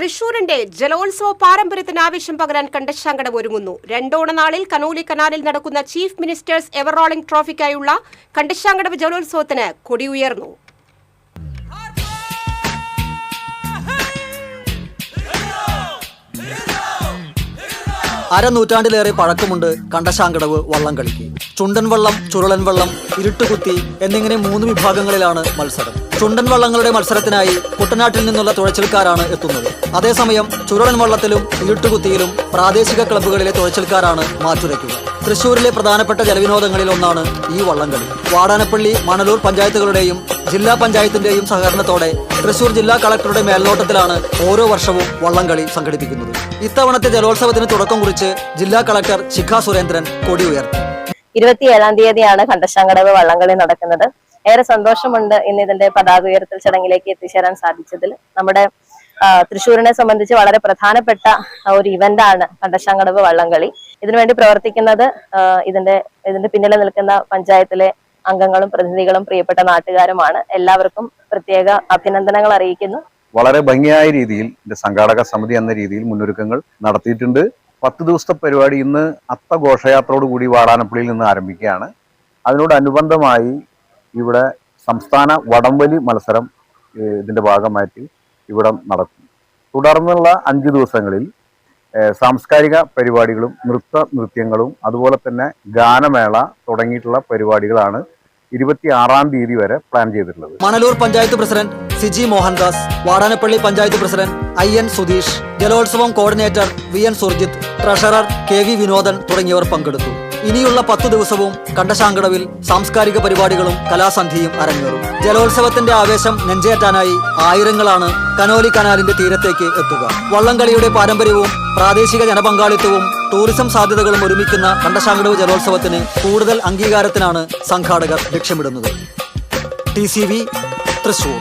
തൃശൂരിന്റെ ജലോത്സവ പാരമ്പര്യത്തിന് ആവേശം പകരാൻ കണ്ടശാങ്കടവ് ഒരുങ്ങുന്നു. രണ്ടോണനാളിൽ കനോലി കനാലിൽ നടക്കുന്ന ചീഫ് മിനിസ്റ്റേഴ്സ് എവർ റോളിംഗ് ട്രോഫിക്കായുള്ള കണ്ടശാങ്കടവ് ജലോത്സവത്തിന് കൊടിയുയർന്നു. അരനൂറ്റാണ്ടിലേറെ പഴക്കമുണ്ട് കണ്ടശാങ്കടവ് വള്ളംകളിക്ക്. ചുണ്ടൻ വള്ളം, ചുരുളൻ വള്ളം, ഇരുട്ടുകുത്തി എന്നിങ്ങനെ 3 വിഭാഗങ്ങളിലാണ് മത്സരം. ചുണ്ടൻ വള്ളങ്ങളുടെ മത്സരത്തിനായി കുട്ടനാട്ടിൽ നിന്നുള്ള തുഴച്ചിൽക്കാരാണ് എത്തുന്നത്. അതേസമയം ചുരുളൻ വള്ളത്തിലും ഇരുട്ടുകുത്തിയിലും പ്രാദേശിക ക്ലബ്ബുകളിലെ തുഴച്ചിൽക്കാരാണ് മാറ്റുരയ്ക്കുക. തൃശൂരിലെ പ്രധാനപ്പെട്ട ജലവിനോദങ്ങളിൽ ഒന്നാണ് ഈ വള്ളംകളി. വാടാനപ്പള്ളി, മണലൂർ പഞ്ചായത്തുകളുടെയും ജില്ലാ പഞ്ചായത്തിന്റെയും സഹകരണത്തോടെ തൃശൂർ ജില്ലാ കളക്ടറുടെ മേൽനോട്ടത്തിലാണ് ഓരോ വർഷവും വള്ളംകളി സംഘടിപ്പിക്കുന്നത്. ഇത്തവണത്തെ ജലോത്സവത്തിന് തുടക്കം കുറിച്ച് ജില്ലാ കളക്ടർ ശിഖ സുരേന്ദ്രൻ കൊടി ഉയർത്തി. 27-ാം തീയതിയാണ് കണ്ടശാങ്കടവ് വള്ളംകളി നടക്കുന്നത്. ഏറെ സന്തോഷമുണ്ട് ഇന്ന് ഇതിന്റെ പതാക ഉയർത്തൽ ചടങ്ങിലേക്ക് എത്തിച്ചേരാൻ സാധിച്ചതിൽ. നമ്മുടെ തൃശ്ശൂരിനെ സംബന്ധിച്ച് വളരെ പ്രധാനപ്പെട്ട ഒരു ഇവന്റാണ് കണ്ടശാങ്കടവ് വള്ളംകളി. ഇതിനുവേണ്ടി പ്രവർത്തിക്കുന്നത് ഇതിന്റെ പിന്നിൽ നിൽക്കുന്ന പഞ്ചായത്തിലെ അംഗങ്ങളും പ്രതിനിധികളും പ്രിയപ്പെട്ട നാട്ടുകാരുമാണ്. എല്ലാവർക്കും പ്രത്യേക അഭിനന്ദനങ്ങൾ അറിയിക്കുന്നു. വളരെ ഭംഗിയായ രീതിയിൽ സംഘാടക സമിതി എന്ന രീതിയിൽ മുന്നൊരുക്കങ്ങൾ നടത്തിയിട്ടുണ്ട്. 10 ദിവസത്തെ പരിപാടി ഇന്ന് അത്തഘോഷയാത്രയോടുകൂടി വാടാനപ്പള്ളിയിൽ നിന്ന് ആരംഭിക്കുകയാണ്. അതിനോടനുബന്ധമായി ഇവിടെ സംസ്ഥാന വടംവലി മത്സരം ഇതിന്റെ ഭാഗമായിട്ട് ഇവിടെ നടക്കും. തുടർന്നുള്ള 5 ദിവസങ്ങളിൽ സാംസ്കാരിക പരിപാടികളും നൃത്യങ്ങളും അതുപോലെ തന്നെ ഗാനമേള തുടങ്ങിയിട്ടുള്ള പരിപാടികളാണ് 26-ാം തീയതി വരെ പ്ലാൻ ചെയ്തിട്ടുള്ളത്. Manalur panchayat president Siji Mohandas, Vadanappally panchayat president IN Sudheesh, ജലോത്സവം coordinator VN Surjith, treasurer KV Vinodan തുടങ്ങിയവർ പങ്കെടുത്തു. ഇനിയുള്ള 10 ദിവസവും കണ്ടശാങ്കടവിൽ സാംസ്കാരിക പരിപാടികളും കലാസന്ധിയും അരങ്ങേറും. ജലോത്സവത്തിന്റെ ആവേശം നെഞ്ചേറ്റാനായി ആയിരങ്ങളാണ് കനോലി കനാലിന്റെ തീരത്തേക്ക് എത്തുക. വള്ളംകളിയുടെ പാരമ്പര്യവും പ്രാദേശിക ജനപങ്കാളിത്തവും ടൂറിസം സാധ്യതകളും ഒരുമിക്കുന്ന കണ്ടശാങ്കടവ് ജലോത്സവത്തിന് കൂടുതൽ അംഗീകാരത്തിനാണ് സംഘാടകർ ലക്ഷ്യമിടുന്നത്. TCV തൃശൂർ.